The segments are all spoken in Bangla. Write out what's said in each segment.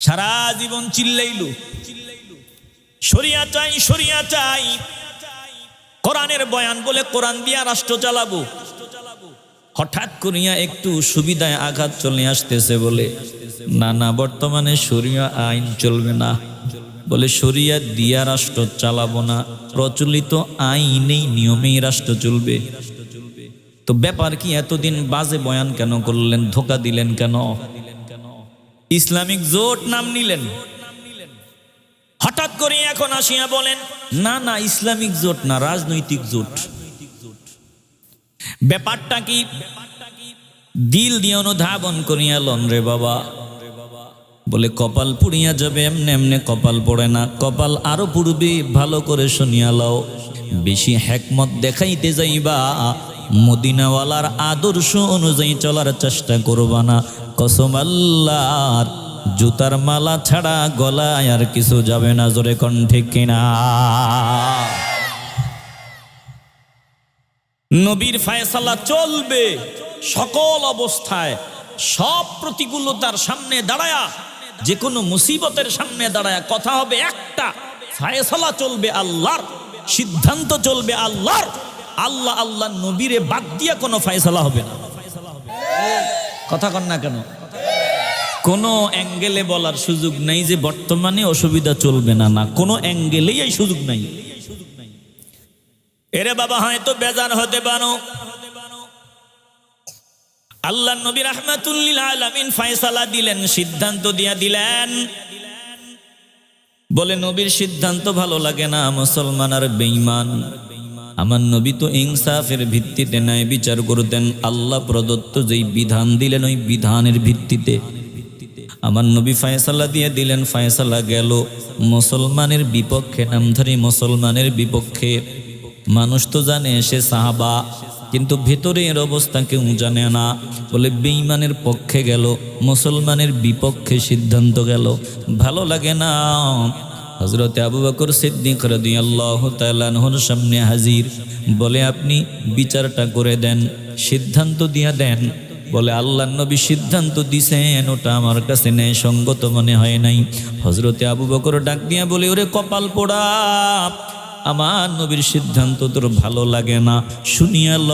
সারা জীবন চিল্লাইলো শরিয়া চাই শরিয়া চাই, কোরআনের বয়ান বলে কোরআন দিয়া রাষ্ট্র চালাবো। হঠাৎ করিয়া একটু সুবিধায় আঘাত চলে আসতেছে বলে না না, বর্তমানে শরিয়া আইন চলবে না, বলে শরিয়া দিয়া রাষ্ট্র চালাবো না, প্রচলিত আইনেই নিয়মেই রাষ্ট্র চলবে। তো ব্যাপার কি, এতদিন বাজে বয়ান কেন করলেন, ধোকা দিলেন কেন? ইসলামিক জোট নাম নিলেন, হঠাৎ করে এখন আসিয়া বলেন না না ইসলামিক জোট না, রাজনৈতিক জোট। ব্যাপারটা কি? দিল দিয়ে অনুধাবন করিয়া লন রে বাবা। বলে কপাল পুড়িয়া যাবে, এমনে এমনে কপাল পড়ে না, কপাল আরো পুড়বে, ভালো করে শুনিয়া লও। বেশি হেকমত দেখাইতে যাইবা, মদিনাওয়ালার আদর্শ অনুযায়ী চলার চেষ্টা করবা না, কসম আল্লাহর, জুতার মালা ছাড়া গলায় আর কিছু যাবে না, জোরে কোন ঠিক কিনা? নবীর ফায়সালা চলবে সকল অবস্থায়, সব প্রতিকূলতার সামনে দাঁড়ায়া, যে কোনো মুসিবতের সামনে দাঁড়ায়া কথা হবে একটা, ফায়সালা চলবে আল্লাহর, সিদ্ধান্ত চলবে আল্লাহর। আল্লাহ আল্লাহ নবীরে বাদ দিয়া কোনো ফায়সালা হবে না। কথা কন না কেন? কোনো অ্যাঙ্গেলে বলার সুযোগ নাই যে বর্তমানে অসুবিধা চলবে না, না, কোনো অ্যাঙ্গেলেই এই সুযোগ নাই। এরে বাবা হয়তো বেজার হতে পারো, আল্লাহ নবী রাহমাতুল লিল আলামিন ফায়সালা দিলেন, সিদ্ধান্ত দিয়া দিলেন। বলে নবীর সিদ্ধান্ত ভালো লাগে না, মুসলমান আর বেঈমান। আমার নবী তো ইনসাফের ভিত্তিতে ন্যায় বিচার করতেন, আল্লাহ প্রদত্ত যেই বিধান দিলেন ওই বিধানের ভিত্তিতে আমার নবী ফায়সালা দিয়ে দিলেন। ফায়সালা গেল মুসলমানের বিপক্ষে, নামধারী মুসলমানের বিপক্ষে। মানুষ তো জানে সে সাহাবা, কিন্তু ভেতরের অবস্থা কেউ জানে না। বলে বেঈমানের পক্ষে গেল, মুসলমানের বিপক্ষে সিদ্ধান্ত গেল, ভালো লাগে না। হযরত আবু বকর সিদ্দিক রাদিয়াল্লাহু তাআলা আনহুর সামনে হাজির। বলে আপনি বিচারটা করে দেন, সিদ্ধান্ত দিয়া দেন। বলে আল্লাহর নবী সিদ্ধান্ত দিছেন, ওটা আমার কাছে ন্যায় সঙ্গত মনে হয় নাই। হযরত আবু বকর ডাক দিয়া বলে ওরে কপাল পোড়া, আমার নবীর সিদ্ধান্ত তোর ভালো লাগে না, শুনিয়া ল,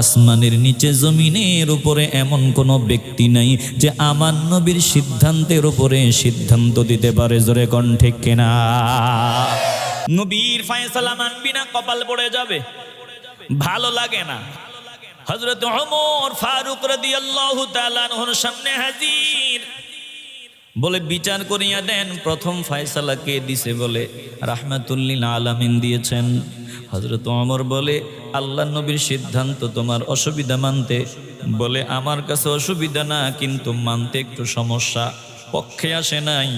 আসমানের নিচে জমিনের উপরে এমন কোনো ব্যক্তি নাই যে আমার নবীর সিদ্ধান্তের উপরে সিদ্ধান্ত দিতে পারে, জোরে কোন ঠিক কিনা? নবীর ফায়সালা মানবি না, কপাল পড়ে যাবে, ভালো লাগে না। হযরত ওমর ফারুক রাদিয়াল্লাহু তাআলা আনহুর সামনে হাজির। বলে বিচার করিয়া দেন। প্রথম ফায়সালা কে দিছে? বলে রাহমাতুল লিল আলামিন দিয়েছেন। হযরত ওমর বলে আল্লাহ নবীর সিদ্ধান্ত তোমার অসুবিধা মানতে? বলে আমার কাছে অসুবিধা না, কিন্তু মানতে একটু সমস্যা, পক্ষে আসে নাই,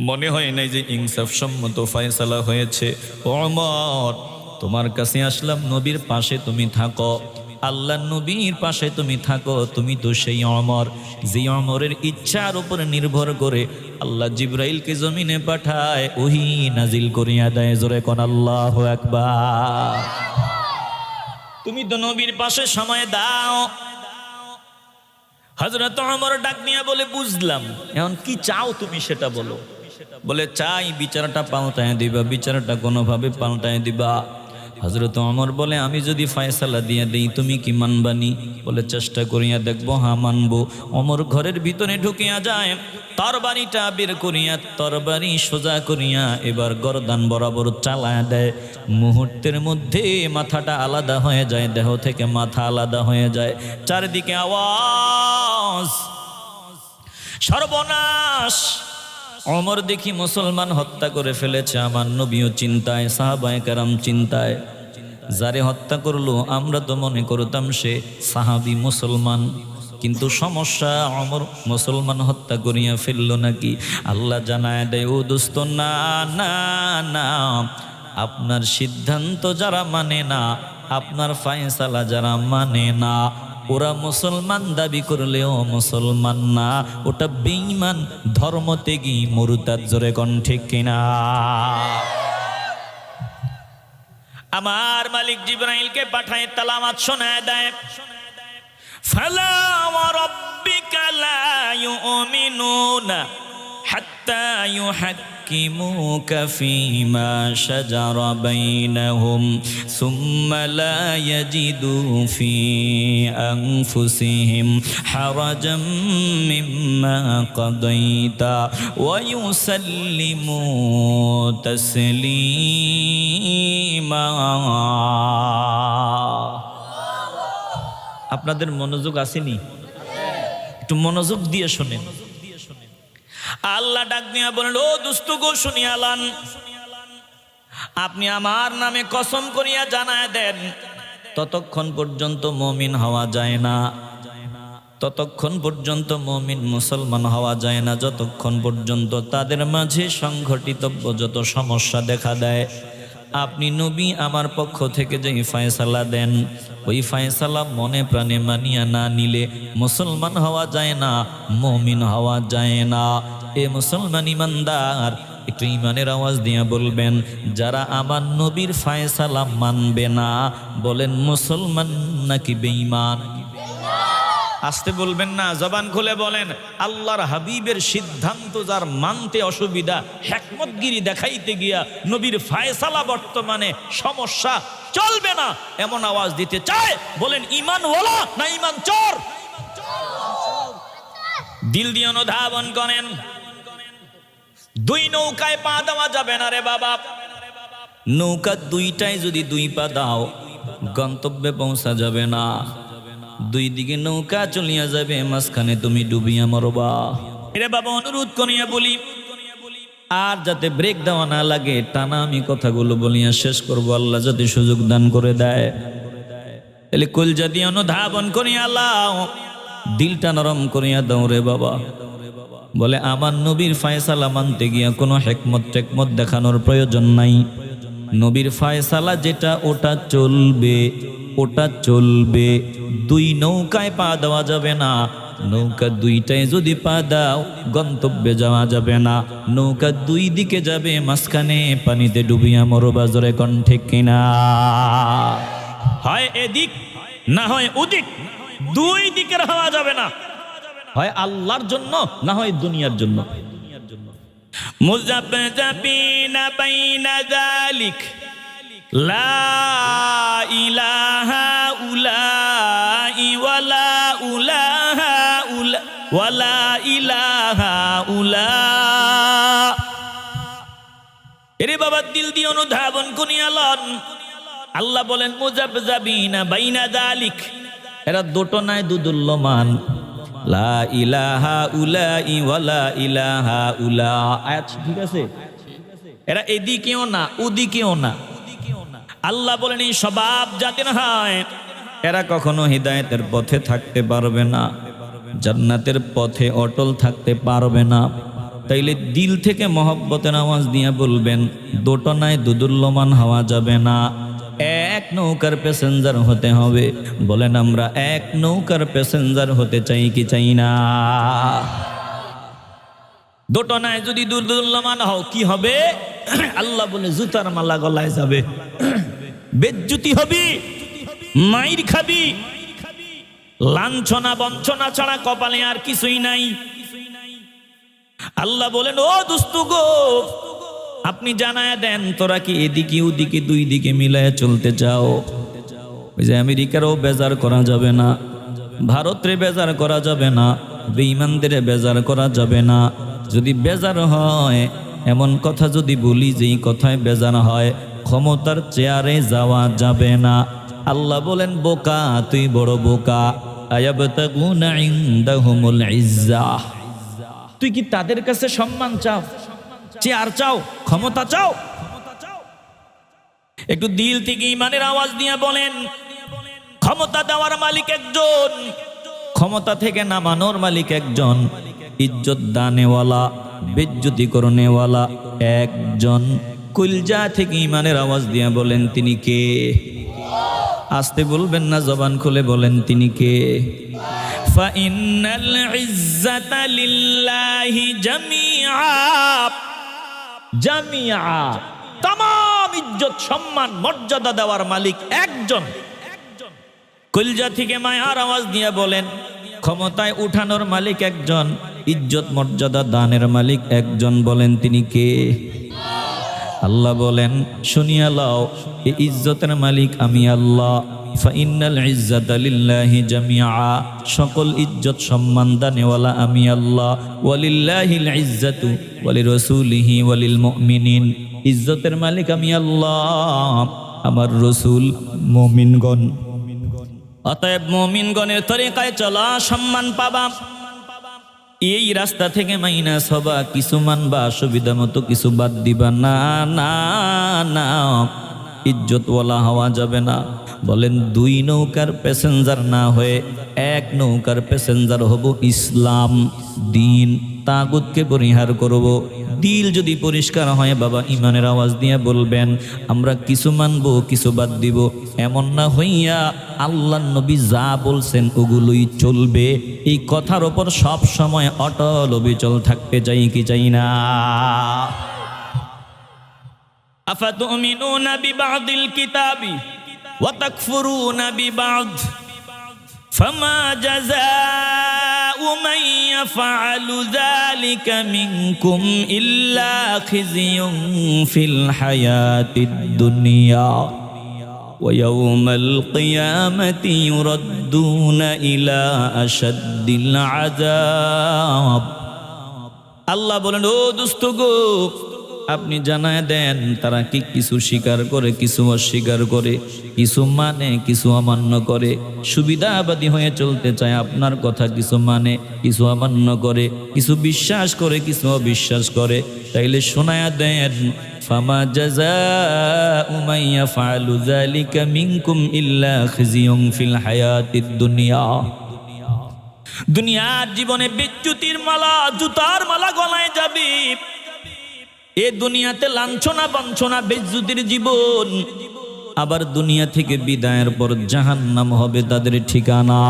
মনে হয় নাই যে ইনসাফ সম্মত ফায়সালা হয়েছে। ওমর তোমার কাছে আসলাম, নবীর পাশে তুমি থাকো, আল্লাহ নবীর পাশে তুমি থাকো। তুমি তো সেই ওমর, যে ওমরের ইচ্ছার উপর নির্ভর করে আল্লাহ জিবরাইলকে জমিনে পাঠায়, ওহী নাজিল করিয়া দেয়, জোরে কোন আল্লাহু আকবার। তুমি তো নবীর পাশে সময় দাও। হযরত ওমর ডাক নিয়ে বলে বুঝলাম, এখন কি চাও তুমি সেটা বলো। বলে চাই বিচারটা পাল্টায় দিবা, বিচারটা কোনোভাবে পাল্টায় দিবা। হযরত ওমর বলে আমি যদি ফায়সালা দিয়ে দেই তুমি কি মানবানি? বলে চেষ্টা করিয়া দেখবো, হ্যাঁ মানবো। ওমর ঘরের ভিতরে ঢুকিয়া যায়, তরবারিটা বের করিয়া তরবারি সোজা করিয়া এবার গর্দান বরাবর চালায় দেয়। মুহূর্তের মধ্যে মাথাটা আলাদা হয়ে যায়, দেহ থেকে মাথা আলাদা হয়ে যায়। চারিদিকে আওয়াজ, সর্বনাশ। ওমর দেখি মুসলমান হত্যা করে ফেলেছে, আমার নবীও চিন্তায়, সাহাবায়ে কেরাম চিন্তায়। যারে হত্যা করলো আমরা তো মনে করতাম সে সাহাবী মুসলমান, কিন্তু সমস্যা ওমর মুসলমান হত্যা করিয়া ফেললো নাকি? আল্লাহ জানায় দেয়, ও দোস্ত না না না, আপনার সিদ্ধান্ত যারা মানে না, আপনার ফায়সালা যারা মানে না, ওরা মুসলমান দাবি করলেও মুসলমান না, ওটা বেঈমান, ধর্মত্যাগী, মুরতাদ, জোরে কোন ঠিক কিনা? আমার মালিক জিবরাইলকে পাঠায় তালাওয়াত শোনায় দেয়, ফালা ওয়া রাব্বিকা লা ইউমিনুনা হাত্তা ইউহাক্কিমুকা ফীমা শাজারা বাইনাহুম সুম্মা লা ইয়াজিদু ফী আনফুসিহিম হারাজাম মিম্মা কাদাইতা ওয়া ইউসাল্লিমু তাসলিমা। আপনাদের মনোযোগ আসেনি? একটু মনোযোগ দিয়ে শোনেন। আল্লাহ ডাক দিয়া বলেন, ও দুস্থ গো শুনিয়া লান, আপনি আমার নামে কসম করিয়া জানায় দেন, ততক্ষণ পর্যন্ত মুমিন হওয়া যায় না, ততক্ষণ পর্যন্ত মুমিন মুসলমান হওয়া যায় না, যতক্ষণ পর্যন্ত তাদের মাঝে সংঘটিত যত সমস্যা দেখা দেয়। আপনি নবী আমার পক্ষ থেকে যে ফয়সালা দেন, ওই ফয়সালা মনে প্রাণে মানিয়া না নিলে মুসলমান হওয়া যায় না, মুমিন হওয়া যায় না। এ মুসলমান ইমানদার, একটু ইমানের আওয়াজ দিয়ে বলবেন, যারা আমার নবীর ফয়সালা মানবে না, বলেন মুসলমান নাকি বেঈমান? আসতে বলবেন না, জবান খুলে বলেন। আল্লাহর হাবিবের সিদ্ধান্ত যার মানতে অসুবিধা, হিকমতগিরি দেখাইতে গিয়া নবীর ফয়সালা বর্তমানে সমস্যা, চলবে না, এমন আওয়াজ দিতে চায়, বলেন ঈমানওয়ালা না ঈমান চোর? দিল দিয়ে অনুধাবন করেন। দুই নৌকায় পা দেওয়া যাবে না রে বাবা। নৌকা দুইটায় যদি দুই পা দাও, গন্তব্যে পৌঁছা যাবে না। দুই দিকে নৌকা চলিয়া যাবে, মাঝখানে তুমি ডুবিয়া মরবা। রে বাবা, অনুরোধ করিয়া বলি, আর যাতে ব্রেক দেওয়া না লাগে, টানা আমি কথাগুলো বলিয়া শেষ করবো, আল্লাহ যাতে সুযোগ দান করে দেয়। তাহলে কলজা দিয়ে অনুধাবন করিয়া আল্লাহ দিলটা নরম করিয়া দাও রে বাবা। বলে আমার নবীর ফয়সালা মানতে গিয়া কোনো হিকমত টেকমত দেখানোর প্রয়োজন নাই। নবীর ফয়সালা যেটা, ওটা চলবে, ওটা চলবে। দুই নৌকায় পা দেওয়া যাবে না। নৌকা দুইটায় যদি পা দাও, গন্তব্যে যাওয়া যাবে না। নৌকা দুই দিকে যাবে, মাঝখানে পানিতে ডুবিয়া মরবা। জোরে কোন ঠিক কিনা? হয় এদিক না হয় ওদিক, দুই দিকের হওয়া যাবে না। হয় আল্লাহর জন্য, না হয় দুনিয়ার জন্য। মুযাবযাবিনা বাইনা যালিক লা ইলাহা উলাই ওয়ালা উলাহা উলা ওয়ালা ইলাহা উলা। এরে বাবা, দিল দিয়ে অনুধাবন করিয়া লন। আল্লাহ বলেন মুযাবযাবিনা বাইনা যালিক, এরা দুটো নাই দুদুল্যমান। লা ইলাহা উলাই ওয়ালা ইলাহা উলা। আয়াত ঠিক আছে? এরা এদিকেও না ওদিকেও না। আল্লাহ বলেন এই স্বভাব যাদের হয়, এরা কখনো হিদায়াতের পথে থাকতে পারবে না, জান্নাতের পথে অটল থাকতে পারবে না। তাইলে দিল থেকে মহব্বতের আওয়াজ দিয়ে বলবেন, দুটো নাই দুদুল্যমান হওয়া যাবে না, এক নৌকার প্যাসেঞ্জার হতে হবে। বলেন আমরা এক নৌকার প্যাসেঞ্জার হতে চাই কি চাই না? দুটো নাই যদি দুদুল্যমান হও, কি হবে? আল্লাহ বলে জুতার মালা গলায় যাবে, বেজ্জুতি হবি, মাইর খাবি, লাঞ্ছনা বঞ্চনা ছাড়া কপালে আর কিছুই নাই। আল্লাহ বলেন ও দুস্তু গো, আপনি জানায়া দেন, তোরা কি এদিকে ওদিকে দুই দিকে মিলায় চলতে চাও? ওই যে আমেরিকারও বেজার করা যাবে না, ভারতের বেজার করা যাবে না, বেঈমানদের বেজার করা যাবে না। যদি বেজার হয়, এমন কথা যদি বলি যেই কথায় বেজার হয়, ক্ষমতার চেয়ারে যাওয়া যাবে না। আল্লাহ বলেন বোকা, তুই বড় বোকা। আয়াবতাগুনা ইনদাহুমুল ইজ্জাহ, তুই কি তাদের কাছে সম্মান চাও, চেয়ার চাও, ক্ষমতা চাও? একটু দিল থেকে ইমানের আওয়াজ দিয়ে বলেন, ক্ষমতা দেওয়ার মালিক একজন, ক্ষমতা থেকে নামানোর মালিক একজন, ইজ্জত দানেওয়ালা, বেজ্জতি করনেওয়ালা একজন। কলজা থেকে ইমানের আওয়াজ দিয়ে বলেন তিনি কে? আসতে বলবেন না, জবান খুলে বলেন তিনি কে? ফাইন্নাল ইজ্জাতা লিল্লাহি জামিআ, জামিআ, तमाम ইজ্জত সম্মান মর্যাদা দেওয়ার মালিক একজন। কলজা থেকে মায়ার আওয়াজ দিয়ে বলেন ক্ষমতায় উঠানোর মালিক একজন, ইজ্জত মর্যাদা দানের মালিক একজন, বলেন তিনি কে? আল্লাহ বলেন শুনিয়া লও, এই ইজ্জতের মালিক আমি আল্লাহ। ফাইন্নাল ইজ্জাতা লিল্লাহি জামিআ, সকল ইজ্জত সম্মান দানেওয়ালা আমি আল্লাহ। ওয়ালিল্লাহিল ইজ্জাতু ওয়ালিরাসূলিহি ওয়ালিল মুমিনিন, ইজ্জতের মালিক আমি আল্লাহ, আমার রাসূল, মুমিনগণ। অতএব মুমিনগণের তরিকায় চলা, সম্মান পাবা। এই রাস্তা থেকে মাইনাস হবা, কিছু মানবা, সুবিধা মতো কিছু বাদ দিবা না। না না, ইজ্জতওয়ালা হওয়া যাবে না। বলেন দুই নৌকার প্যাসেঞ্জার না হয়ে এক নৌকার প্যাসেঞ্জার হব, ইসলাম দিন। তাগুতকে পরিহার করব। দিল যদি পরিষ্কার হয় বাবা, ইমানের আওয়াজ দিয়ে বলবেন আমরা কিছু মানবো কিছু বাদ দিব। এমন না হইয়া আল্লাহ নবী যা বলছেন ওগুলোই চলবে, এই কথার ওপর সব সময় অটল অবিচল থাকতে চাই কি চাই না? আফাতুমিনুনা বিবাদিল কিতাবি ওয়া তাকফুরুনা বিবাদ ফামা জাযাউ মান ইয়াফআলু যালিকা মিনকুম ইল্লা খিজিয়ুন ফিল হায়াতিদ দুনিয়া ওয়া ইয়াউমাল কিয়ামাতি ইউরাদ্দুনা ইলা আশাদ্দিল আযাব। আল্লাহ বলেন ও দোস্ত গো, আপনি জানায় দেন তারা কি কিছু স্বীকার করে, কিছু অস্বীকার করে, কিছু মানে কিছু অমান্য করে, সুবিধাবাদী হয়ে চলতে চায়, আপনার কথা কিছু মানে কিছু অমান্য করে, কিছু বিশ্বাস করে কিছু অবিশ্বাস করে। তাইলে শোনায়া দেন ফামা জাযাউ মান ইয়াফআলু যালিকা মিনকুম ইল্লা খিজিয়ুন ফিল হায়াতিদ দুনিয়া। দুনিয়ার জীবনে বিচ্যুতির মালা, জুতার মালা গলায় যাবে। এ দুনিয়াতে লাঞ্ছনা বঞ্চনা বেজ্জুতির জীবন, আবার দুনিয়া থেকে বিদায়ের পর জাহান্নাম হবে তাদের ঠিকানা।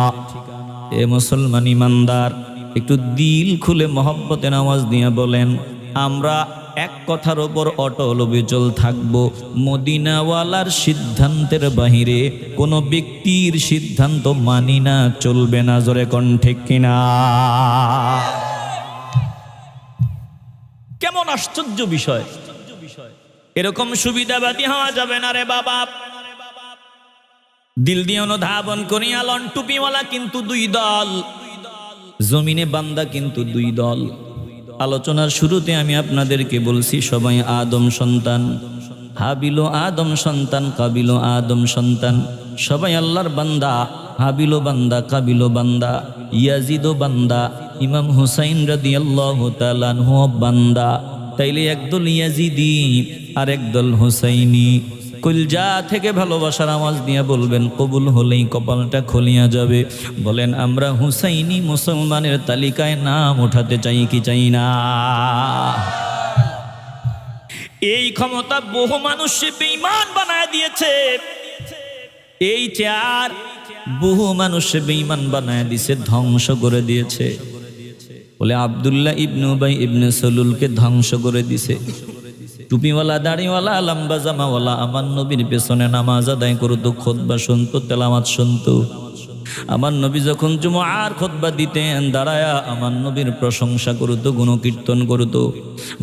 এ মুসলমান ইমানদার, একটু দিল খুলে মহব্বতের আওয়াজ দিয়ে বলেন আমরা এক কথার ওপর অটল অবিচল থাকব, মদিনাওয়ালার সিদ্ধান্তের বাহিরে কোনো ব্যক্তির সিদ্ধান্ত মানি না, চলবে না। জোরে কোন ঠিক কিনা? কেমন আশ্চর্য বিষয়! এরকম সুবিধাবাদী হওয়া যাবে না রে বাবা। দিল দিয়ে অনুধাবন করিয়া লন, টুপিওয়ালা কিন্তু দুই দল, জমিনে বান্দা কিন্তু দুই দল। আলোচনার শুরুতে আমি আপনাদেরকে বলছি সবাই আদম সন্তান, হাবিল আদম সন্তান, কাবিল আদম সন্তান, সবাই আল্লাহর বান্দা। হাবিল বান্দা, কাবিল বান্দা, ইয়াজিদ বান্দা, ইমাম হুসাইন রাদিয়াল্লাহু তাআলা আনহু বান্দা। তাইলে একদল ইয়াজিদি আর একদল হুসাইনি। কলজা থেকে ভালোবাসার আওয়াজ দিয়ে বলবেন কবুল হলেই কপালটা খুলিয়া যাবে। বলেন আমরা হুসাইনি মুসলমানের তালিকায় নাম উঠাতে চাই কি চাই না? এই ক্ষমতা বহু মানুষকে বেঈমান বানায় দিয়েছে। এই চেয়ার বহু মানুষকে বেঈমান বানায় দিয়েছে, ধ্বংস করে দিয়েছে। বলে আব্দুল্লাহ ইবনে উবাই ইবনে সালুলকে ধ্বংস করে দিছে। টুপিওয়ালা, দাড়িওয়ালা, লম্বা জামাওয়ালা আমার নবীর পেছনে নামাজ আদায় করতো, খুতবা শুনতো, তেলাওয়াত শুনতো। আমার নবী যখন জুমআর খুতবা দিতেন দাঁড়ায়া আমার নবীর প্রশংসা করতো, গুণকীর্তন করতো।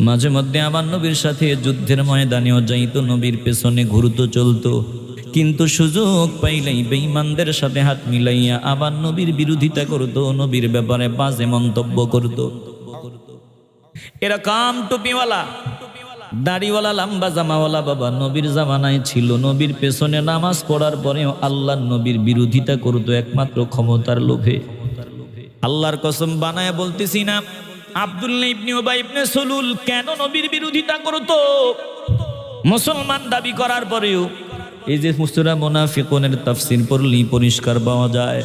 মাঝে মধ্যে আমার নবীর সাথে যুদ্ধের ময়দানেও যাইতো, নবীর পেছনে ঘুরতো, চলতো। কিন্তু সুযোগ পাইলেই বেঈমানদের সাথে হাত মিলাইয়া আবার নবীর বিরোধিতা করতো, নবীর ব্যাপারে বাজে মন্তব্য করতো। এরকম টুপিওয়ালা, দাড়িওয়ালা, লম্বা জামাওয়ালা বাবা নবীর জামানায় ছিল। নবীর পেছনে নামাজ পড়ার পরেও আল্লাহর নবীর বিরোধিতা করতো একমাত্র ক্ষমতার লোভে। আল্লাহর কসম বানায় বলতেছি না, আব্দুল্লাহ ইবনে উবাই ইবনে সালুল কেন নবীর বিরোধিতা করতো? মুসলমান দাবি করার পরেও এই যে সূরা মুনাফিকুনের তাফসীর পড়লেই পরিষ্কার পাওয়া যায়,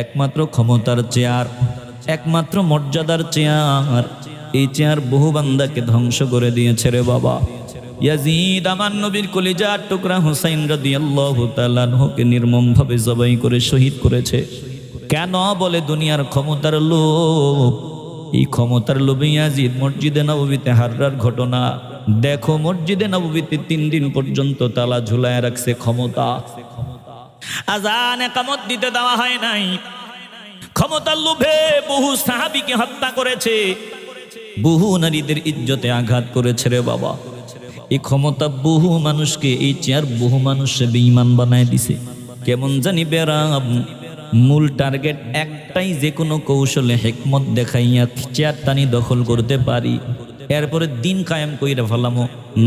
একমাত্র ক্ষমতার চেয়ার, একমাত্র মর্যাদার চেয়ার, এই চেয়ার বহু বান্দাকে ধ্বংস করে দিয়েছে রে বাবা। ইয়াজিদ আমার নবীর কলিজার টুকরা হুসাইন রাদিয়াল্লাহু তাআলা আনহুকে নির্মমভাবে জবাই করে শহীদ করেছে। কেন? বলে দুনিয়ার ক্ষমতার লোভ। এই ক্ষমতার লোভে ইয়াজিদ মসজিদে নববীতে হাররার ঘটনা দেখো। মসজিদে নববীতে 3 দিন পর্যন্ত তালা ঝুলায় রাখছে ক্ষমতা। আজান একামত দিতে দেওয়া হয় নাই। ক্ষমতার লোভে বহু সাহাবীকে হত্যা করেছে, বহু নারীদের ইজ্জতে আঘাত করেছে রে বাবা। এই ক্ষমতা বহু মানুষকে, এই চেয়ার বহু মানুষকে বেঈমান বানায় দিছে। কেমন জানি বেরাম, মূল টার্গেট একটাই, যে কোনো কৌশলে হিকমত দেখাইয়া চেয়ার টানি দখল করতে পারি, এরপরে দিন কায়েম কইরা ফেলামো।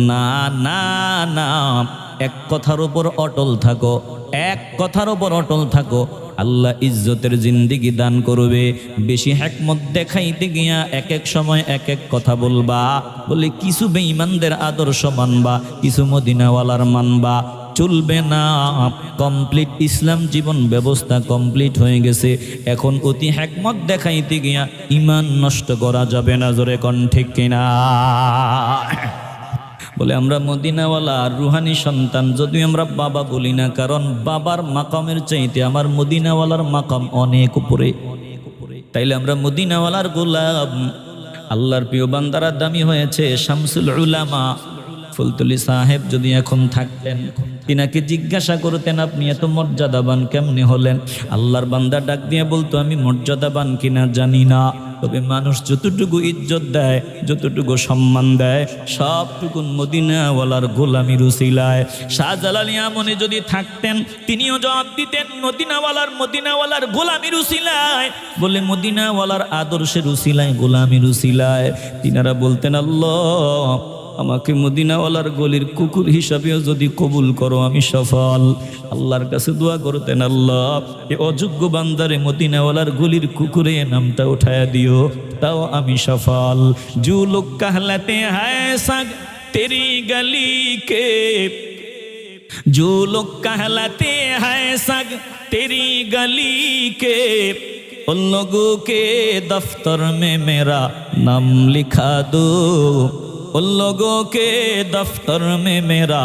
না না না, এক কথার উপর অটল থাকো, এক কথার উপর অটল থাকো, আল্লাহ ইজ্জতের জিন্দিগি দান করবে। বেশি হিকমত দেখাইতে গিয়া এক এক সময় এক এক কথা বলবা, বলে কিছু বেঈমানদের আদর্শ মানবা, কিছু মদিনাওয়ালার মানবা, চলবে না। কমপ্লিট ইসলাম জীবন ব্যবস্থা কমপ্লিট হয়ে গেছে। এখন অতি হিকমত দেখাইতে গিয়া ঈমান নষ্ট করা যাবে না। জোরে কোন ঠিক কিনা? বলে আমরা মদিনাওয়ালা আর রুহানি সন্তান, যদিও আমরা বাবা বলি না, কারণ বাবার মাকামের চাইতে আমার মদিনাওয়ালার মাকাম অনেক উপরে। তাইলে আমরা মদিনাওয়ালার গোলাম। আল্লাহর প্রিয় বান্দারা দামি হয়েছে। শামসুল উলামা ফুলতলি সাহেব যদি এখন থাকতেন, তিনাকে জিজ্ঞাসা করতেন আপনি এত মর্যাদাবান কেমনে হলেন? আল্লাহর বান্দা ডাক দিয়ে বলতো আমি মর্যাদাবান কিনা জানি না, তবে মানুষ যতটুকু ইজ্জত দেয়, যতটুকু সম্মান দেয়, সবটুকু মদিনাওয়ালার গোলামির উসিলায়। শাহজালাল ইয়ামনে যদি থাকতেন, তিনিও জবাব দিতেন মদিনাওয়ালার গোলামির উসিলায়। বলে মদিনাওয়ালার আদর্শের উসিলায়, গোলামির উসিলায়। তিনারা বলতেন আল্লাহ আমাকে মদিনাওয়ালার গলির কুকুর হিসাবেও যদি কবুল করো আমি সফল। আল্লাহর কাছে দোয়া করতেন, আল্লাহ এ অযোগ্য বান্দারে মদিনাওয়ালার গলির কুকুরে নামটা উঠায়া দিও, তাও আমি সফল। জু লোক कहलाते हैं सग तेरी गली के, जो लोग कहलाते हैं सग तेरी गली के, उन लोगों के दफ्तर में मेरा नाम लिखा दो, उन लोगों के दफ्तर में मेरा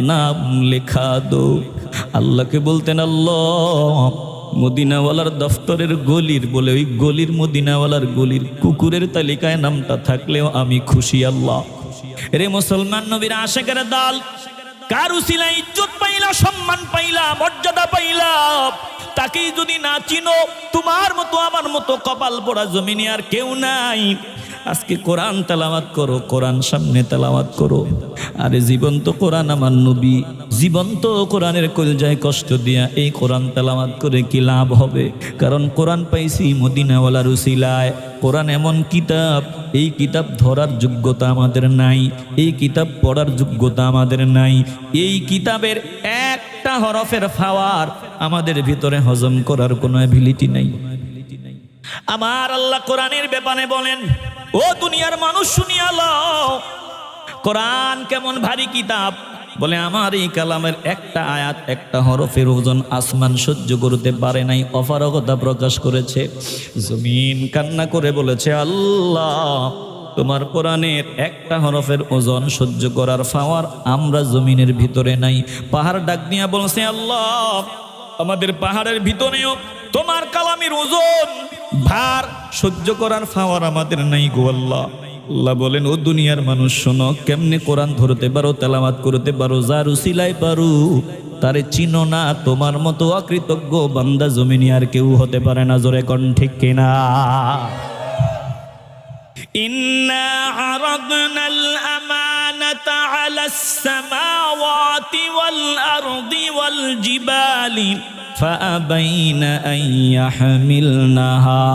नाम लिखा दो। আল্লাহকে বলতেন আল্লাহ মদিনাওয়ালার দফতরের গলির, বলে ওই গলির মদিনাওয়ালার গলির কুকুরের তালিকায় নামটা থাকলেও আমি খুশি আল্লাহ। রে মুসলমান নবীর আশিকের দল, কার উসিলায় ইজ্জত পাইলা, সম্মান পাইলা, মর্যাদা পাইলা, তাকেই যদি না চিনো, তোমার মতো আমার মতো কপাল পোড়া জমিনে আর কেউ নাই। আজকে কোরআন তেলাওয়াত করো, কোরআন সামনে তেলাওয়াত করো। আরে জীবন্ত কোরআন আমার নবী, জীবন্ত কোরআনের কলজায় কষ্ট দিয়া এই কোরআন তেলাওয়াত করে কি লাভ হবে? কারণ কোরআন পাইছি মদিনাওয়ালার উসিলায়। কোরআন এমন কিতাব, এই কিতাব ধরার যোগ্যতা আমাদের নাই, এই কিতাব পড়ার যোগ্যতা আমাদের নাই। এই কিতাবের একটা হরফের ফাওয়ার আমাদের ভিতরে হজম করার কোনো অ্যাবিলিটি নাই। আমার আল্লাহ কোরআনের ব্যাপারে বলেন, ও দুনিয়ার মানুষ শুনিয়া লও, কোরআন কেমন ভারী কিতাব। বলে আমার এই কালামের একটা আয়াত, একটা হরফের ওজন আসমান সহ্য করতে পারে নাই, অপারগতা প্রকাশ করেছে। জমিন কান্না করে বলেছে আল্লাহ তোমার কোরআনের একটা হরফের ওজন সহ্য করার পাওয়ার আমরা জমিনের ভিতরে নাই। পাহাড় ডাক দিয়া বলছে আল্লাহ আমাদের পাহাড়ের ভিতরেও তোমার কালামের ওজন ভার সহ্য করার পাওয়ার আমাদের নাই গো আল্লাহ। আল্লাহ বলেন, ও দুনিয়ার মানুষ শোনো, কেমনে কোরআন ধরতে পারো, তেলাওয়াত করতে পারো, যার উসিলায় পারো তারে চিনো না। তোমার মতো অকৃতজ্ঞ বান্দা জমিনে আর কেউ হতে পারে না। জোরে কোন ঠিক কিনা? ইন্না আরাদনাল আমানাতা আলাস সামাওয়াতি ওয়াল আরদি ওয়াল জিবালি فأبين أن يحملنها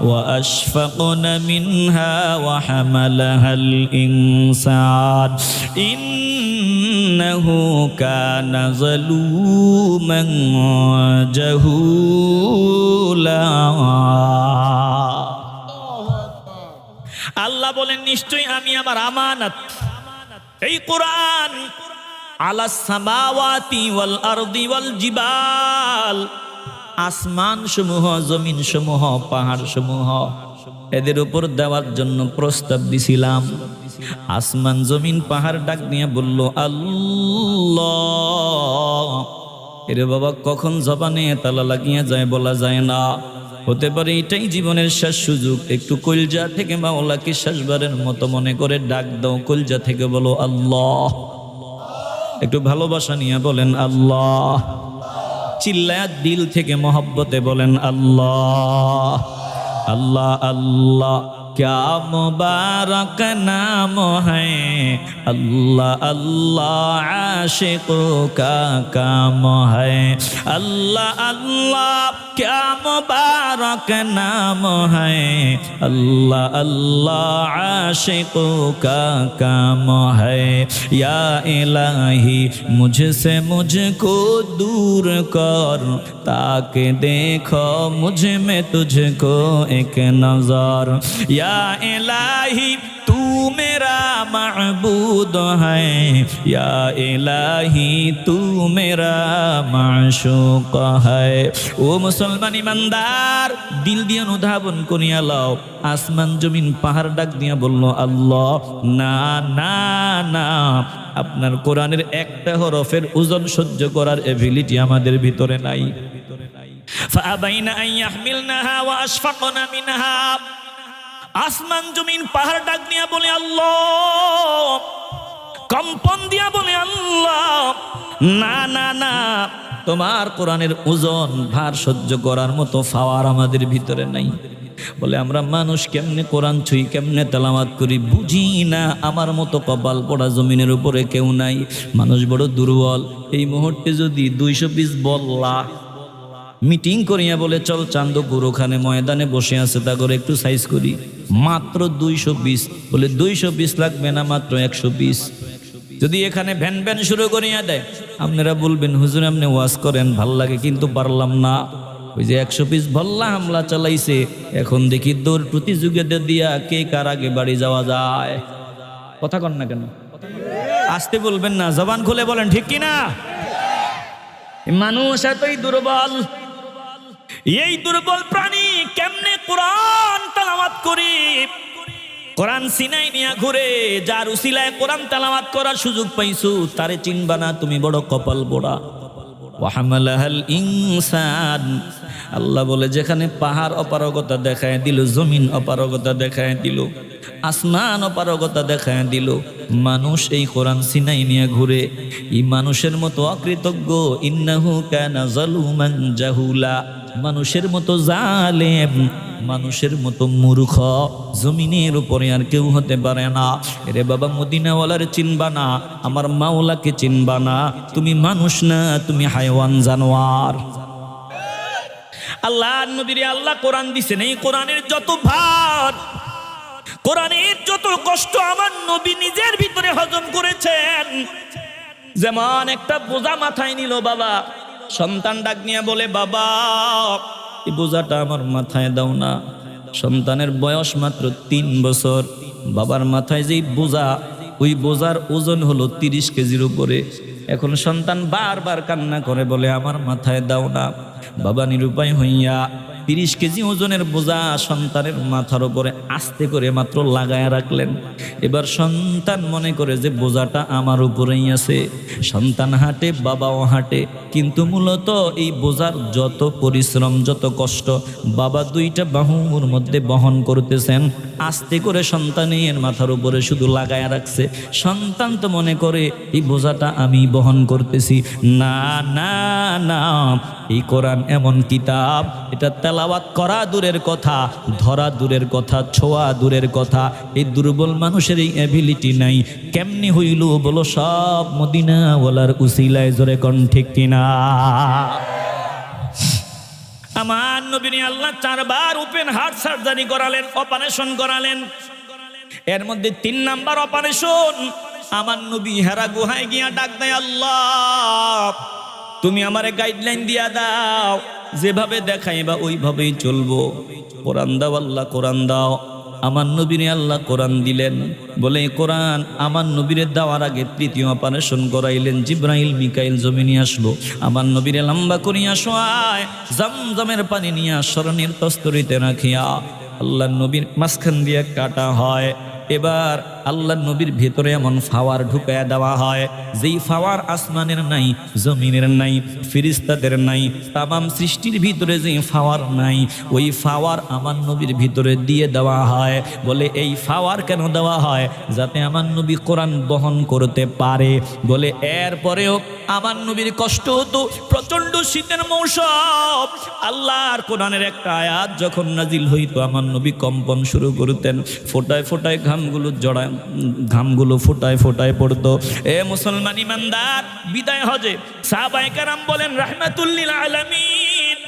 وأشفقن منها وحملها الإنسان إنه كان ظلوما جهولا। আল্লাহ বলেন, নিশ্চয়ই আমি আমার আমানত এই কোরআন আলাস সামাওয়াতি ওয়াল আরদি ওয়াল জিবাল, আসমান সমূহ, জমিন সমূহ, পাহাড় সমূহ, এদের উপর দেওয়ার জন্য প্রস্তাব দিছিলাম। আসমান জমিন পাহাড় ডাক নিয়ে বলল আল্লাহ। এরে বাবা, কখন জবানে তালা লাগিয়ে যায় বলা যায় না। হতে পারে এটাই জীবনের শেষ সুযোগ। একটু কলজা থেকে মাওলাকে শেষবারের মতো মনে করে ডাক দাও, কলজা থেকে বলো আল্লাহ। একটু ভালোবাসা নিয়ে বলেন আল্লাহ। চিল্লায়া দিল থেকে মহব্বতে বলেন আল্লাহ আল্লাহ আল্লাহ। क्या मुबारक नाम है अल्लाह अल्लाह आशिकों का काम है अल्लाह अल्लाह क्या मुबारक नाम है अल्लाह अल्लाह आशिकों का काम है या इलाही मुझसे मुझको दूर कर ताकि देखो मुझ में तुझको एक नजर या इलाही तू मेरा महबूद है या इलाही तू मेरा माशूक है। ओ मुसलमान ईमानदार दिल দিয়ে অনুধাবন করিয়া লও আসমান জমিন পাহাড় ডাক দিয়া বলল আল্লাহ না না না আপনার কোরআনের একটা হরফের ওজন সহ্য করার এবিলিটি আমাদের ভিতরে নাই। فأبين أن يحملنها وأشفقن منها আসমান জমিন পাহাড় ডাক দিয়া বলে আল্লাহ কম্পন দিয়া বলে আল্লাহ না না না তোমার কোরআনের ওজন ভার সহ্য করার মতো পাওয়ার আমাদের ভিতরে নাই। বলে আমরা মানুষ কেমনে কোরআন ছুই কেমনে তেলাওয়াত করি বুঝি না, আমার মতো কপাল পড়া জমিনের উপরে কেউ নাই, মানুষ বড় দুর্বল। এই মুহূর্তে যদি 220 বল্লা মিটিং করিয়া বলে চল চান্দপুর ওখানে ময়দানে বসে আছে তা করে একটু সাইজ করি, মাত্র 220 বলে 220 লাগবে না মাত্র 120। যদি এখানে ভ্যান ভ্যান শুরু করিয়া দেয় আপনারা বলবেন হুজুর আপনি ওয়াজ করেন ভাল লাগে কিন্তু পারলাম না। ওই যে 120 ভল্লা হামলা চালাইছে, এখন দেখি দৌড় প্রতিযোগিতা দিয়া কে কার আগে বাড়ি যাওয়া যায়। কথা কন না কেন? আসতে বলবেন না, জবান খুলে বলেন ঠিক কিনা? মানুষ এতই দুর্বল, এই দুর্বল প্রাণী কেমনে কোরআন তেলাওয়াত করি, কোরআন সিনাই নিয়া ঘুরে, যার উসিলায় কোরআন তেলাওয়াত করার সুযোগ পাইছো তারে চিনবা না, তুমি বড় কপাল পোড়া। ওয়াহামালাহাল ইনসান, আল্লাহ বলে যেখানে পাহাড় অপারগতা দেখায় দিল, জমিন অপারগতা দেখায় দিল, আসমান অপারগতা দেখায় দিল, মানুষ এই কোরআন সিনাই নিয়ে ঘুরে। এই মানুষের মতো অকৃতজ্ঞ, ইন্নাহু কানা যালুমান জাহুলা, মানুষের মতো জালেম, মানুষের মতো মূর্খ জমিনের উপরে আর কেউ হতে পারে না। এরে বাবা মদিনাওয়ালার চিনবা না, আমার মাওলাকে চিনবা না, তুমি মানুষ না, তুমি হায়ওয়ান জানোয়ার। আল্লাহ নবীর আল্লাহ কোরআন দিছেন, এই কোরআনের যত ভার, কোরআনের যত কষ্ট আমার নবী নিজের ভিতরে হজম করেছেন। যেমন একটা বোঝা মাথায় নিল বাবা, সন্তান ডাক নিয়ে বলে বাবা এই বোঝাটা আমার মাথায় দাও না। সন্তানের বয়স মাত্র 3 বছর, বাবার মাথায় যেই বোঝা, ওই বোঝার ওজন হলো 30 কেজির উপরে। এখন সন্তান বারবার কান্না করে বলে আমার মাথায় দাও না। বাবা নিরুপায় হইয়া 30 কেজি ওজনের বোঝা সন্তানের মাথার উপরে আস্তে করে মাত্র লাগায়া রাখলেন। এবার সন্তান মনে করে যে বোঝাটা আমার উপরেই আছে। সন্তান হাঁটে, বাবাও হাঁটে, কিন্তু মূলত এই বোঝার যত পরিশ্রম, যত কষ্ট বাবা 2টা বাহুর মধ্যে বহন করতেছেন। আস্তে করে সন্তানের মাথার উপরে শুধু লাগায়া রাখছে। সন্তান তো মনে করে এই বোঝাটা আমি বহন করতেছি। না না না, এই কোরআন এমন কিতাব, এটা তেলাওয়াত করা দূরের কথা, ধরা দূরের কথা, ছোঁয়া দূরের কথা। এই দুর্বল মানুষের এই অ্যাবিলিটি নাই। কেমনি হইল বলো? সব মদিনাওয়ালার উসিলায়। জোরে কোন ঠিক কিনা? আমার নবী আল্লাহ 4 বার ওপেন হার্ট সার্জারি করালেন, অপারেশন করালেন। এর মধ্যে 3 নাম্বার অপারেশন, আমার নবী হেরা গুহায় গিয়া ডাক দেয় আল্লাহ তুমি আমারে গাইডলাইন দিয়া দাও, যেভাবে দেখাইবা ওইভাবেই চলবো। কোরআন দাও আল্লাহ, কোরআন দাও। আমার নবীরে আল্লাহ কোরআন দিলেন। বলে কোরআন আমার নবীরে দেওয়ার আগে 3য় অপারেশন করাইলেন। জিব্রাইল মিকাইল জমিনে আসলো, আমার নবীরে লম্বা করিয়া শোয়ায়, জমজমের পানি নিয়ে স্মরণের তস্তরিতে রাখিয়া আল্লাহ নবীর মাঝখান দিয়ে কাটা হয়। এবার আল্লাহ নবীর ভেতরে এমন ফাওয়ার ঢুকায়া দেওয়া হয় যেই ফাওয়ার আসমানের নাই, জমিনের নাই, ফেরেশতাদের নাই, তামাম সৃষ্টির ভিতরে যে ফাওয়ার নাই, ওই ফাওয়ার আমার নবীর ভিতরে দিয়ে দেওয়া হয়। বলে এই ফাওয়ার কেন দেওয়া হয়? যাতে আমার নবী কোরআন বহন করতে পারে। বলে এরপরেও আমার নবীর কষ্ট হতো, প্রচন্ড শীতের মৌসুম, আল্লাহর কোরআনের একটা আয়াত যখন নাজিল হইতো আমার নবী কম্পন শুরু করতেন, ফোটায় ফোটায় ঘামগুলো ফোটায় ফোটায় পড়তো। এ মুসলমান ইমানদার, বিদায় হজে সাহাবায়ে কেরাম বলেন রাহমাতুল্লিল আলামিন,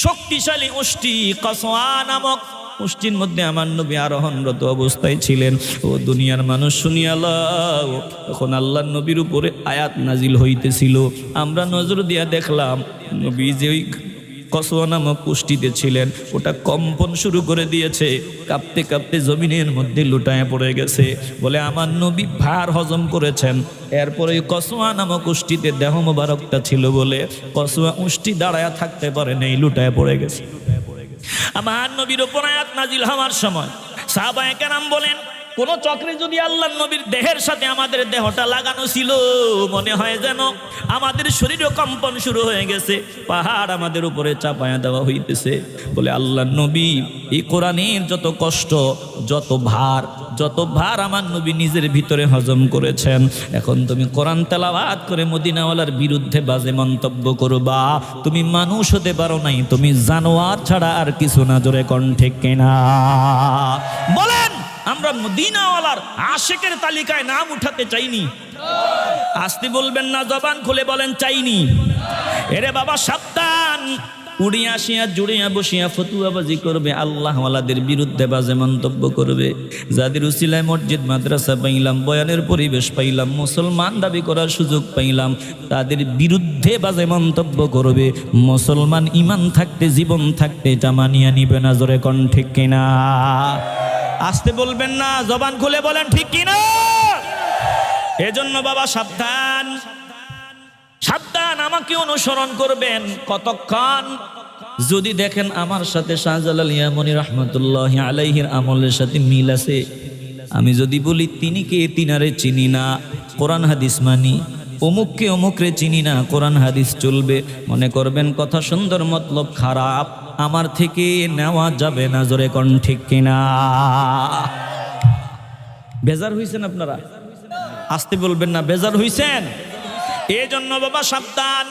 শক্তিশালী উষ্টি কসওয়া নামক উষ্টির মধ্যে আমার নবী আরোহণরত অবস্থায় ছিলেন। ও দুনিয়ার মানুষ শুনিয়া লও, তখন আল্লাহর নবীর উপরে আয়াত নাজিল হইতেছিল। আমরা নজর দিয়া দেখলাম নবী যে ওই কসওয়া নামক পুষ্টিতে ছিলেন, ওটা কম্পন শুরু করে দিয়েছে, কাঁপতে কাঁপতে জমিনের মধ্যে লুটায় পড়ে গেছে। বলে আমার নবী ভার হজম করেছেন। এরপরে ওই কসওয়া নামক পুষ্টিতে দেহ মোবারকটা ছিল বলে কসওয়া উষ্টি দাঁড়ায় থাকতে পারে নেই, লুটায় পড়ে গেছে। আমার নবীর উপর আয়াত নাজিল হওয়ার সময় সাহাবায়ে কেরাম বলেন কোন চক্রে যদি আল্লাহর নবীর দেহের সাথে আমাদের দেহটা লাগানো ছিল, মনে হয় যেন আমাদের শরীরে কম্পন শুরু হয়ে গেছে, পাহাড় আমাদের উপরে চাপায়া দেওয়া হইতেছে। বলে আল্লাহর নবী এই কোরআনের যত কষ্ট, যত ভার আমার নবী নিজের ভিতরে হজম করেছেন, এখন তুমি কোরআন তেলাওয়াত করে মদিনাওয়ালার বিরুদ্ধে বাজে মন্তব্য করবা। তুমি মানুষ হতে পারো নাই, তুমি জানোয়ার ছাড়া আর কিছু না। জোরে কোন ঠিক কিনা বলেন? আমরা মদিনাওয়ালার আশিকের তালিকায় নাম উঠাতে চাইনি। আসতে বলবেন না, জবান খুলে বলেন চাইনি। এরে বাবা সাবধান, উড়িয়া আসিয়া জুড়িয়া বসিয়া ফতুয়াবাজি করবে, আল্লাহওয়ালাদের বিরুদ্ধে বাজে মন্তব্য করবে। যাদের উসিলায় মসজিদ মাদ্রাসা পাইলাম, বয়ানের পরিবেশ পাইলাম, মুসলমান দাবি করার সুযোগ পাইলাম, তাদের বিরুদ্ধে বাজে মন্তব্য করবে। মুসলমান ইমান থাকতে, জীবন থাকতে এটা মানিয়া নিবে না। জোরে কোন ঠিক কিনা? আসতে বলবেন না, জবান খুলে বলেন ঠিক কিনা। এজন্য বাবা সাবধান, সাবধান, আমাকে অনুসরণ করবেন কতক্ষণ? যদি দেখেন আমার সাথে শাহজালাল ইয়ামানি রাহমাতুল্লাহি আলাইহির আমলের সাথে মিল আছে, আমি যদি বলি তিনি কে, তিনারে চিনি না, কোরআন হাদিস মানি, অমুককে অমুকরে চিনি না, কোরআন হাদিস চলবে, মনে করবেন কথা সুন্দর মতলব খারাপ, আমার থেকে নেওয়া যাবে না। জোরে কোন ঠিক কিনা? বেজার হইছেন আপনারা? আসতে বলবেন না, বেজার হইছেন? এই জন্য বাবা সাবধান,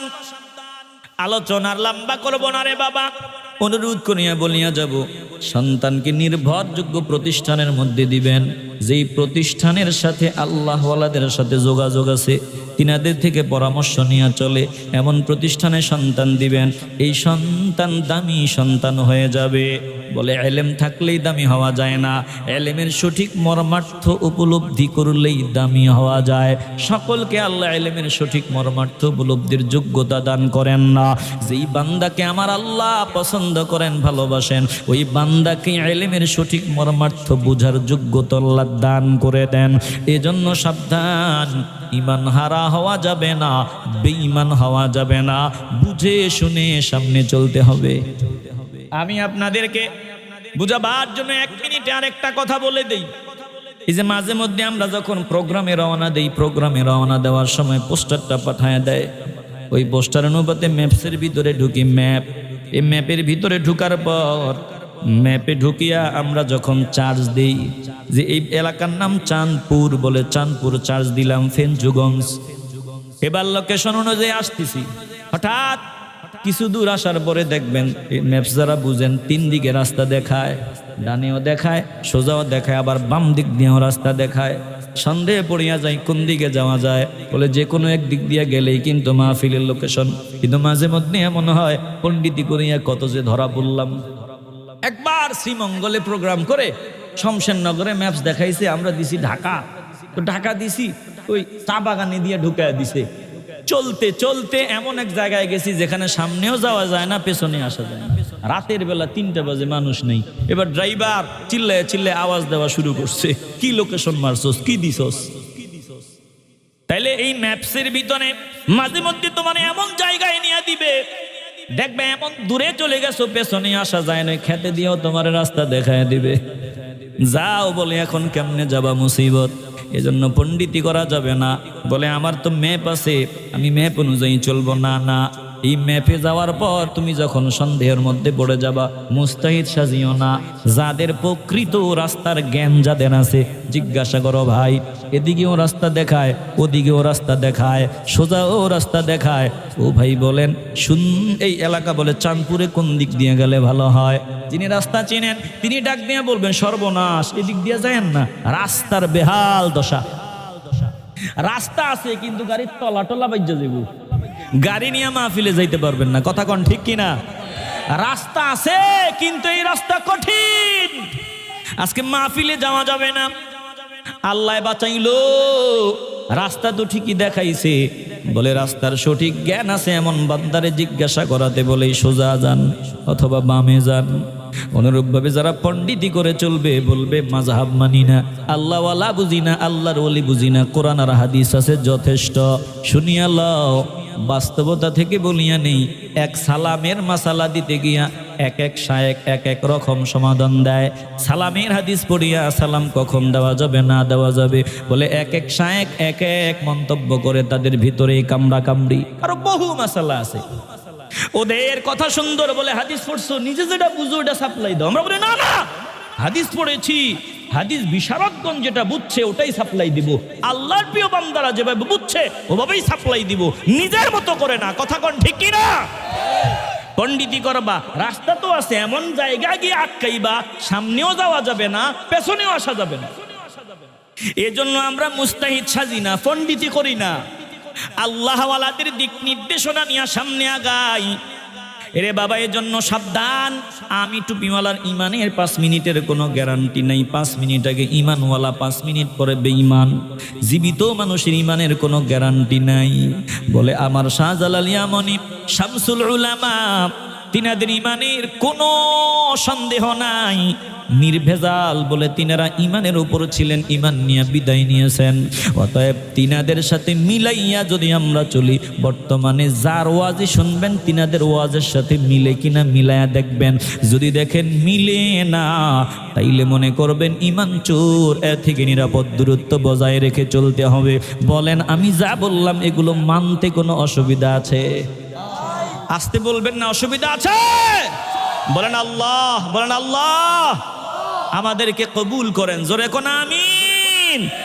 আলোচনার লম্বা করব না রে বাবা, অনুরোধ করিয়া বলিয়া যাব, সন্তানকে নির্ভরযোগ্য প্রতিষ্ঠানের মধ্যে দিবেন, যেই প্রতিষ্ঠানের সাথে আল্লাহওয়ালাদের সাথে যোগাযোগ আছে, তিনাদের থেকে পরামর্শ নিয়ে চলে, এমন প্রতিষ্ঠানে সন্তান দিবেন। এই সন্তান দামি সন্তান হয়ে যাবে। বলে এলেম থাকলেই দামি হওয়া যায় না, এলেমের সঠিক মর্মার্থ উপলব্ধি করলেই দামি হওয়া যায়। সকলকে আল্লাহ এলেমের সঠিক মর্মার্থ উপলব্ধির যোগ্যতা দান করেন না। যেই বান্দাকে আমার আল্লাহ পছন্দ করেন, ভালোবাসেন, ওই বান্দাকে এলেমের সঠিক মর্মার্থ বোঝার যোগ্যতা আল্লাহ দান করে দেন। এজন্য সাবধান, ইমান হারা হওয়া যাবে না, বেঈমান হওয়া যাবে না, বুঝে শুনে সামনে চলতে হবে। আমি আপনাদেরকে বুঝাবার জন্য 1 মিনিটে আরেকটা কথা বলে দেই। এই যে মাঝে মধ্যে আমরা যখন প্রোগ্রামে রওনা দেই, প্রোগ্রামে রওনা দেওয়ার সময় পোস্টারটা পাঠায় দেয়, ওই পোস্টার অনুপাতে ম্যাপসের ভিতরে ঢুকি, ম্যাপ, এই ম্যাপের ভিতরে ঢুকার পর ম্যাপে ঢুকিয়া আমরা যখন চার্জ দেই, যে এই এলাকার নাম চাঁদপুর, বলে চাঁদপুর চার্জ দিলাম, ফেঞ্চুগঞ্জ, এবার লোকেশন অনুযায়ী আসতেছি। হঠাৎ কিছু দূর আসার পরে দেখবেন এই ম্যাপস যারা বুঝেন 3 দিকে রাস্তা দেখায়, ডানেও দেখায়, সোজাও দেখায়, আবার বাম দিক দিয়েও রাস্তা দেখায়। সন্দেহ পড়িয়া যায় কোন দিকে যাওয়া যায়, বলে যে কোনো এক দিক দিয়ে গেলেই কিন্তু মাহফিলের লোকেশন। কিন্তু মাঝে মধ্যে এমন হয় পণ্ডিতি করিয়া কত যে ধরা পড়লাম। একবার শ্রীমঙ্গলে প্রোগ্রাম করে শমশেরনগরে ম্যাপস দেখাইছে, আমরা দিছি ঢাকা, তো ঢাকা দিছি ওই চা বাগানে দিয়ে ঢুকায় দিছে। চলতে চলতে এমন এক জায়গায় গেছি যেখানে সামনেও যাওয়া যায় না, পেছনে আসা যায় না। রাতের বেলা 3টা বাজে, মানুষ নেই। এবার ড্রাইভার চিল্লায় চিল্লায় আওয়াজ দেওয়া শুরু করছে, কি লোকেশন মারছস, কি দিছস। তাইলে এই ম্যাপসের ভিতরে মাঝে মধ্যে তোমার এমন জায়গায় নিয়ে দিবে, দেখবে এমন দূরে চলে গেছো, পেছনে আসা যায় না, খেতে দিয়েও তোমার রাস্তা দেখায় দিবে। যাও বলে এখন কেমনে যাবা মুসিবত, এজন্য পণ্ডিতি করা যাবে না। বলে আমার তো ম্যাপ আছে, আমি ম্যাপ অনুযায়ী চলবো না। না, এই ম্যাপে যাওয়ার পর তুমি যখন সন্দেহের মধ্যে পড়ে যাবা, মুস্তাহিদ সাজিও না। যাদের প্রকৃত রাস্তার জ্ঞান যাদের আছে জিজ্ঞাসা করো, ভাই এদিকেও রাস্তা দেখায়, ওদিকেও রাস্তা দেখায়, সোজাও রাস্তা দেখায়। ও ভাই বলেন এই এলাকা বলে চাঁদপুরে কোন দিক দিয়ে গেলে ভালো হয়? যিনি রাস্তা চেনেন তিনি ডাক দিয়ে বলবেন, সর্বনাশ, এদিক দিয়ে যায়েন না, রাস্তার বেহাল দশা। রাস্তা আছে কিন্তু গাড়ির তলা টলা বাইজা যাব, গাড়ি নিয়ে মাহফিলে যাইতে পারবেন না। কথা কোন ঠিক কিনা? রাস্তা আছে কিন্তু এই রাস্তা কঠিন, আজকে মাহফিলে যাওয়া যাবে না। আল্লাহ বাঁচাইলো, রাস্তা তো ঠিকই দেখাইছে। বলে রাস্তার সঠিক জ্ঞান আছে এমন বান্দারে জিজ্ঞাসা করাতে বলে সোজা যান অথবা বামে যান। অনুরূপভাবে যারা পণ্ডিতি করে চলবে বলবে মাযহাব মানি না, আল্লাহওয়ালা বুঝি না, আল্লাহর ওলি বুঝি না, কোরআন আর হাদিস আছে যথেষ্ট। শুনিয়া লও, বাস্তবতা থেকে বলিয়া নেই, এক সালামের মাসালা দিতে গিয়া এক এক শায়েখ এক এক রকম সমাধান দেয়। সালামের হাদিস পড়িয়া সালাম কখন দেওয়া যাবে না দেওয়া যাবে বলে এক এক শায়েখ এক এক মন্তব্য করে, তাদের ভিতরে কামড়া কামড়ি আরো বহু মাসালা আছে। ওদের কথা সুন্দর বলে হাদিস পড়ছো, নিজে যেটা বুঝো ওটা সাপ্লাই দাও। আমরা বলি না না, হাদিস পড়েছি, হাদিস বিশারদগণ যেটা বুঝছে ওটাই সাপ্লাই দিব। আল্লাহর প্রিয় বান্দারা যেভাবে বুঝছে ওভাবেই সাপ্লাই দিব, নিজের মতো করে না। কথা কোন ঠিক কি না? পণ্ডিতি করবা, রাস্তা তো আছে, এমন জায়গা গিয়ে আটকাইবা সামনেও যাওয়া যাবে না, পেছনেও আসা যাবে না। এজন্য আমরা মুস্তাহিদ সাজি না, পণ্ডিতি করি না, আল্লাহওয়ালাদের দিক নির্দেশনা নিয়ে সামনে আগাই। এরে বাবা, এজন্য সাবধান। আমি টুপিওয়ালার ইমানের 5 মিনিটের কোনো গ্যারান্টি নাই। 5 মিনিট আগে ইমানওয়ালা, 5 মিনিট পরে বেঈমান। জীবিত মানুষের ইমানের কোনো গ্যারান্টি নাই। বলে আমার শাহজালাল ইয়ামানি শামসুল উলামা, তিনাদের ইমানের কোনো সন্দেহ নাই, নির্ভেজাল। বলে তিনারা ইমানের উপর ছিলেন, ইমান নিয়ে বিদায় নিয়েছেন। অতএব তিনাদের সাথে মিলাইয়া যদি আমরা চলি, বর্তমানে যার ওয়াজি শুনবেন তিনাদের ওয়াজের সাথে মিলে কিনা মিলাইয়া দেখবেন। যদি দেখেন মিলে না, তাইলে মনে করবেন ইমান চোর। এর থেকে নিরাপদ দূরত্ব বজায় রেখে চলতে হবে। বলেন আমি যা বললাম এগুলো মানতে কোনো অসুবিধা আছে? আসতে বলবেন না, অসুবিধা আছে? বলেন আল্লাহ, বলেন আল্লাহ আমাদেরকে কবুল করেন। জোরে কোন আমিন।